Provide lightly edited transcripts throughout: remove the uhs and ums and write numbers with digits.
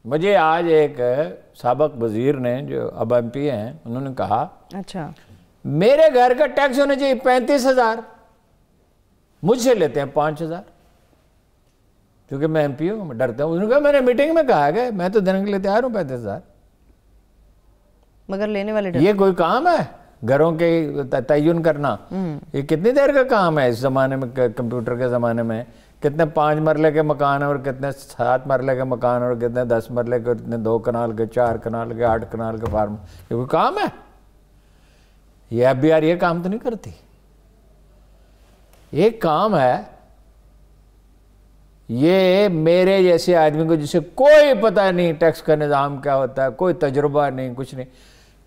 مجھے آج ایک سابق وزیر نے جو اب ایم پی ہیں انہوں نے کہا اچھا میرے گھر کا ٹیکس ہونا چاہیے 35,000، مجھ سے لیتے ہیں 5,000 کیونکہ میں ایم پی ہوں، میں ڈرتا ہوں. انہوں نے کہا میں نے میٹنگ میں کہا کہ میں تو دینے کے لیے تیار ہوں 35,000، مگر لینے والے یہ کوئی کام ہے گھروں کے تعین کرنا؟ یہ کتنی دیر کا کام ہے اس زمانے میں، کمپیوٹر کے زمانے میں؟ کتنے 5 مرلے کے مکان اور کتنے 7 مرلے کے مکان اور کتنے 10 مرلے کے، کتنے 2 کنال کے، 4 کنال کے، 8 کنال کے فارم. یہ کوئی کام ہے؟ یہ ایف بی آر یہ کام تو نہیں کرتی. ایک کام ہے یہ میرے جیسے آدمی کو جسے کوئی پتہ نہیں ٹیکس کا نظام کیا ہوتا ہے، کوئی تجربہ نہیں، کچھ نہیں،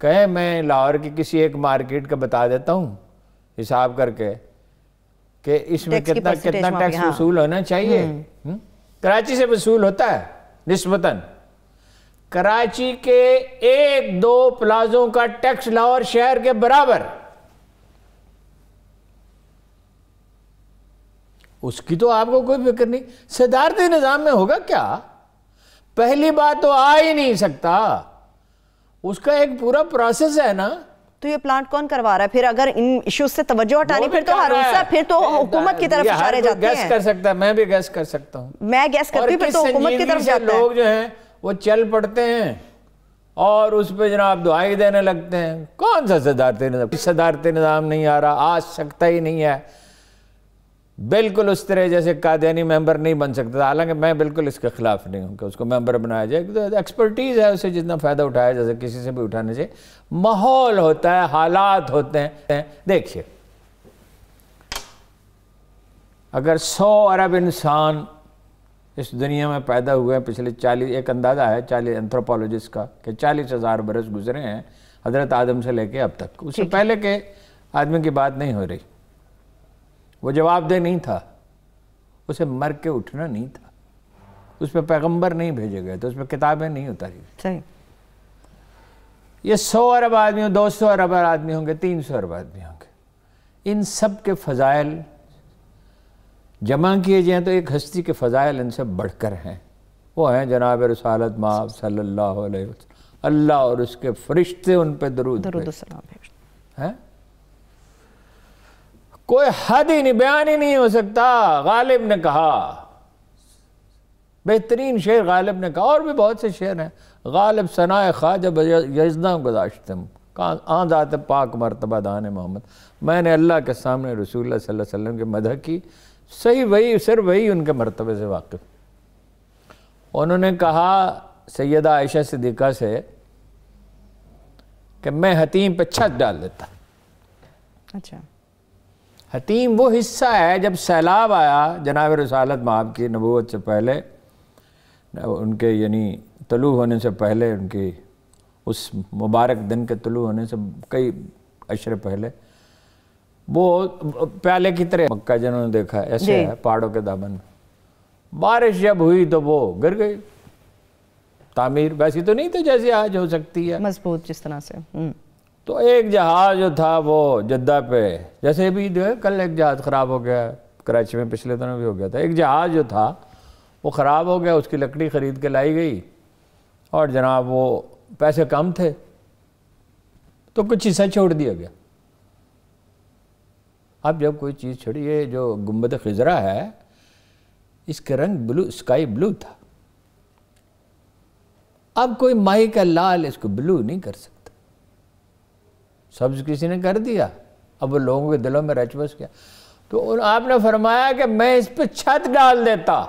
کہیں میں لاہور کی کسی ایک مارکیٹ کا بتا دیتا ہوں حساب کر کے کہ اس میں کتنا ٹیکس وصول ہونا چاہیے. کراچی سے وصول ہوتا ہے نسبتاً. کراچی کے 1-2 پلازوں کا ٹیکس لاہور شہر کے برابر. اس کی تو آپ کو کوئی فکر نہیں. صدارتی نظام میں ہوگا کیا؟ پہلی بات تو آ ہی نہیں سکتا، اس کا ایک پورا پروسیس ہے نا. تو یہ پلانٹ کون کروا رہا ہے پھر؟ اگر ان ایشوز سے توجہ ہٹانی پھر تو ہارون صاحب پھر تو حکومت کی طرف اشارے جاتے ہیں. گیس کر سکتا ہے، میں بھی گیس کر سکتا ہوں، میں گیس کرتی ہوں، پھر تو حکومت کی طرف جاتا ہے. لوگ جو ہیں وہ چل پڑتے ہیں اور اس پہ جناب دعائی دینے لگتے ہیں. کون سا صدارتی نظام نہیں آ رہا، آ سکتا ہی نہیں ہے. بالکل اس طرح جیسے قادیانی ممبر نہیں بن سکتا، حالانکہ میں بالکل اس کے خلاف نہیں ہوں کہ اس کو ممبر بنایا جائے. ایکسپرٹیز ہے، اسے جتنا فائدہ اٹھایا جیسے کسی سے بھی اٹھانے سے. ماحول ہوتا ہے، حالات ہوتے ہیں. دیکھیے اگر 100 ارب انسان اس دنیا میں پیدا ہوئے ہیں پچھلے 40، ایک اندازہ ہے 40 اینتھروپولوجسٹ کا کہ 40,000 برس گزرے ہیں حضرت آدم سے لے کے اب تک. اس سے پہلے کے آدمی کی بات نہیں ہو رہی. وہ جواب دہ نہیں تھا، اسے مر کے اٹھنا نہیں تھا، اس پہ پیغمبر نہیں بھیجے گئے، تو اس پہ کتابیں نہیں اتاری. صحیح. یہ 100 ارب آدمی ہوں، 200 ارب آدمی ہوں گے، 300 ارب آدمی ہوں گے، ان سب کے فضائل جمع کیے جائیں تو ایک ہستی کے فضائل ان سے بڑھ کر ہیں. وہ ہیں جناب رسالت مآب صلی اللہ علیہ وسلم. اللہ اور اس کے فرشتے ان پہ درود و سلام بھیجتے ہیں. کوئی حد ہی نہیں، بیان ہی نہیں ہو سکتا. غالب نے کہا، بہترین شعر غالب نے کہا، اور بھی بہت سے شعر ہیں. غالب ثنائے خواجہ یزداں گذاشتم آن ذات پاک مرتبہ دان محمد. میں نے اللہ کے سامنے رسول اللہ صلی اللہ علیہ وسلم کے مدح کی، صحیح وہی صرف وہی ان کے مرتبے سے واقف. انہوں نے کہا سیدہ عائشہ صدیقہ سے کہ میں حتیم پہ چھت ڈال دیتا. اچھا. حتیم وہ حصہ ہے جب سیلاب آیا جناب رسالت مآب کی نبوت سے پہلے، ان کے یعنی طلوع ہونے سے پہلے، ان کی اس مبارک دن کے طلوع ہونے سے کئی عشرے پہلے، وہ پیالے کی طرح مکہ جنہوں نے دیکھا ایسے ہے پہاڑوں کے دامن میں. بارش جب ہوئی تو وہ گر گئی. تعمیر ویسی تو نہیں تھی جیسی آج ہو سکتی ہے، مضبوط جس طرح سے. تو ایک جہاز جو تھا وہ جدہ پہ، جیسے بھی جو ہے کل ایک جہاز خراب ہو گیا کراچی میں، پچھلے دنوں بھی ہو گیا تھا. ایک جہاز جو تھا وہ خراب ہو گیا، اس کی لکڑی خرید کے لائی گئی اور جناب وہ پیسے کم تھے تو کچھ حصہ چھوڑ دیا گیا. اب جب کوئی چیز چھوڑی، یہ جو گنبد خضرا ہے اس کے رنگ بلو، اسکائی بلو تھا. اب کوئی ماہی کا لال اس کو بلو نہیں کر سکتا، سبز کسی نے کر دیا، اب وہ لوگوں کے دلوں میں رچ بس گیا. تو آپ نے فرمایا کہ میں اس پہ چھت ڈال دیتا،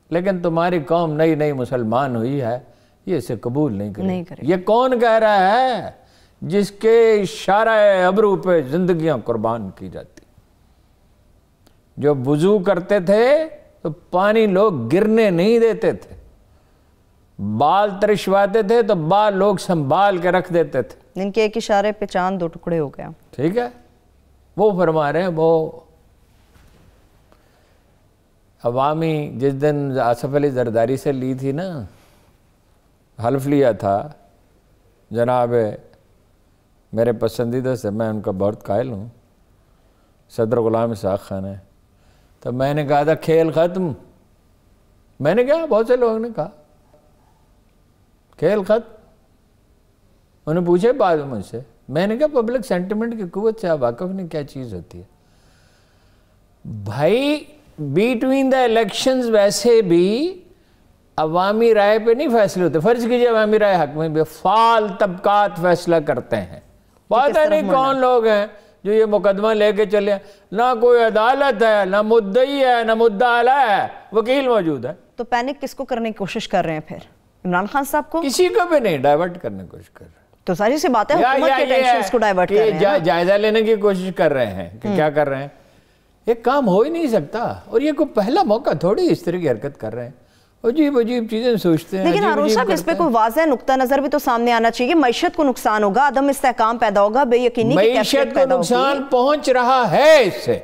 لیکن تمہاری قوم نئی نئی مسلمان ہوئی ہے، یہ اسے قبول نہیں کرے. یہ کون کہہ رہا ہے؟ جس کے اشارہ ابرو پہ زندگیاں قربان کی جاتی. جو وضو کرتے تھے تو پانی لوگ گرنے نہیں دیتے تھے، بال ترشواتے تھے تو بال لوگ سنبھال کے رکھ دیتے تھے. ان کے ایک اشارے پہ چاند 2 ٹکڑے ہو گیا. ٹھیک ہے، وہ فرما رہے ہیں. وہ عوامی جس دن آصف علی زرداری سے لی تھی نا، حلف لیا تھا جناب میرے پسندیدہ سے، میں ان کا بہت قائل ہوں، صدر غلام اسحاق خان ہے، تو میں نے کہا تھا کھیل ختم. میں نے کہا، بہت سے لوگوں نے کہا کھیل خط. انہوں نے پوچھے بعد میں مجھ سے, میں نے کہا پبلک سینٹیمنٹ کی قوت سے آپ واقف نہیں کیا چیز ہوتی ہے بھائی. بیٹوین دا الیکشنز ویسے بھی عوامی رائے پہ نہیں فیصلے ہوتے. فرض کیجئے عوامی رائے حق میں بھی فعال طبقات فیصلہ کرتے ہیں. پتہ نہیں کون لوگ ہیں جو یہ مقدمہ لے کے چلے, نہ کوئی عدالت ہے, نہ مدعی ہے, نہ مدعا علیہ ہے, وکیل موجود ہے. تو پینک کس کو کرنے کی کوشش کر رہے ہیں پھر؟ عمران خان صاحب کو؟ کسی کو بھی نہیں, ڈائیورٹ کرنے کی کوشش کر رہے ہیں. تو ساری سی بات ہے حکومت کے ٹینشنز کو ڈائیورٹ کر رہے ہیں, جائزہ لینے کی کوشش کر رہے ہیں کہ کیا کر رہے ہیں. ایک کام ہو ہی نہیں سکتا, اور یہ کوئی پہلا موقع تھوڑی اس طرح کی حرکت کر رہے ہیں, عجیب عجیب چیزیں سوچتے ہیں. لیکن ہارون صاحب اس پہ کوئی واضح نقطہ نظر بھی تو سامنے آنا چاہیے. معیشت کو نقصان ہوگا, عدم استحکام پیدا ہوگا, بے یقینی کی معیشت کو نقصان پہنچ رہا ہے, اس سے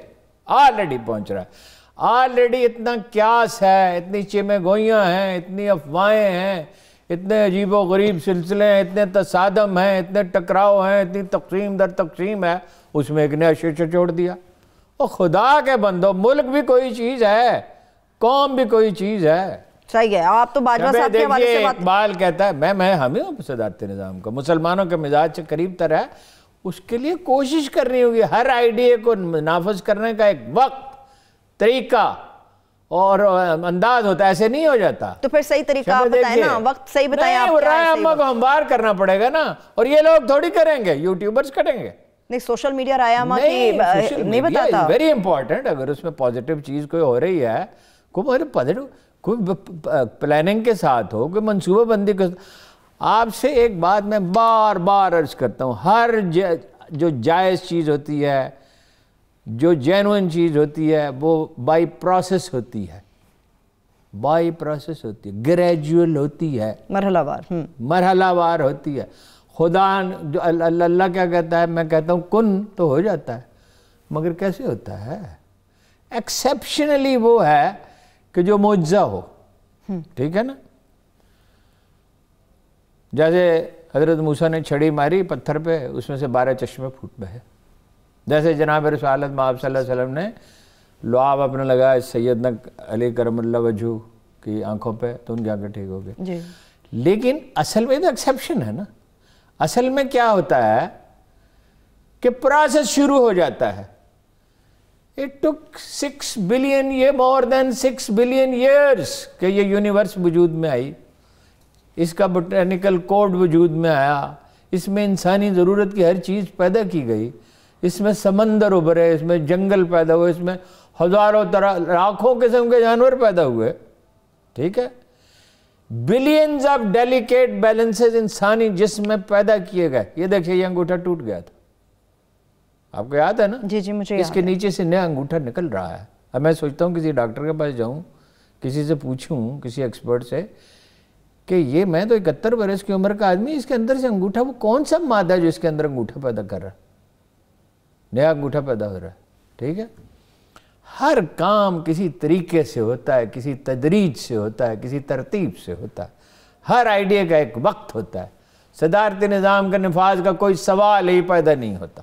آلریڈی پہنچ رہا ہے. آلریڈی اتنا کیاس ہے, اتنی چیمیں گوئیاں ہیں, اتنی افواہیں ہیں, اتنے عجیب و غریب سلسلے ہیں, اتنے تصادم ہیں, اتنے ٹکراؤ ہیں, اتنی تقسیم در تقسیم ہے. اس میں ایک نیا شیشہ چھوڑ دیا. اور خدا کے بندو, ملک بھی کوئی چیز ہے, قوم بھی کوئی چیز ہے. صحیح ہے. آپ تو باجوہ صاحب کے حوالے سے بات. اقبال کہتا ہے میں ہم ہی ہوں صدارتی نظام کا, مسلمانوں کے مزاج سے قریب تر ہے. اس کے لیے کوشش کرنی ہوگی. ہر آئیڈیا کو نافذ کرنے کا ایک وقت, طریقہ اور انداز ہوتا ہے, ایسے نہیں ہو جاتا. تو پھر صحیح طریقہ آپ بتائیں نا, وقت صحیح بتائیں آپ. نہیں, رائے عامہ کو ہموار کرنا پڑے گا نا, اور یہ لوگ تھوڑی کریں گے, یوٹیوبرز کریں گے. نہیں, سوشل میڈیا رائے عامہ کی نہیں بتاتا. Very important. اگر اس میں پازیٹیو چیز کوئی ہو رہی ہے, کوئی پلاننگ کے ساتھ ہو, کوئی منصوبہ بندی کے ساتھ. آپ سے ایک بات میں بار بار عرض کرتا ہوں, ہر جو جائز چیز ہوتی ہے, جو جینوئن چیز ہوتی ہے, وہ بائی پروسیس ہوتی ہے, بائی پروسیس ہوتی ہے, گریجول ہوتی ہے, مرحلہ وار ہوتی ہے. خدا جو اللہ کیا کہتا ہے, میں کہتا ہوں کن تو ہو جاتا ہے, مگر کیسے ہوتا ہے؟ ایکسیپشنلی وہ ہے کہ جو معجزہ ہو. ٹھیک ہے نا, جیسے حضرت موسیٰ نے چھڑی ماری پتھر پہ, اس میں سے 12 چشمے پھوٹ بہے. جیسے جناب رسالت مآب صلی اللہ علیہ وسلم نے لعاب اپنے لگایا سیدنا علی کرم اللہ وجہہ کی آنکھوں پہ, تو ان کی آنکھیں ٹھیک ہو گئی. لیکن اصل میں تو ایکسیپشن ہے نا. اصل میں کیا ہوتا ہے کہ پروسیس شروع ہو جاتا ہے. It took 6 billion years, more than 6 billion years کہ یہ یونیورس وجود میں آئی, اس کا بوٹینیکل کوڈ وجود میں آیا, اس میں انسانی ضرورت کی ہر چیز پیدا کی گئی, اس میں سمندر ابھرے, اس میں جنگل پیدا ہوئے, اس میں ہزاروں طرح لاکھوں قسم کے جانور پیدا ہوئے. ٹھیک ہے, بلینز آف ڈیلیکیٹ بیلنسز انسانی جسم میں پیدا کیے گئے. یہ دیکھیں, یہ انگوٹھا ٹوٹ گیا تھا, آپ کو یاد ہے نا؟ جی مجھے اس کے نیچے سے نیا انگوٹھا نکل رہا ہے. اب میں سوچتا ہوں کسی ڈاکٹر کے پاس جاؤں, کسی سے پوچھوں, کسی ایکسپرٹ سے, کہ یہ میں تو 71 برس کی عمر کا آدمی, اس کے اندر سے انگوٹھا, وہ کون سا مادہ ہے جو اس کے اندر انگوٹھا پیدا کر رہا ہے, نیا انگوٹھا پیدا ہو رہا ہے. ٹھیک ہے, ہر کام کسی طریقے سے ہوتا ہے, کسی تدریج سے ہوتا ہے, کسی ترتیب سے ہوتا ہے. ہر آئیڈیا کا ایک وقت ہوتا ہے. صدارتی نظام کا نفاذ کا کوئی سوال ہی پیدا نہیں ہوتا.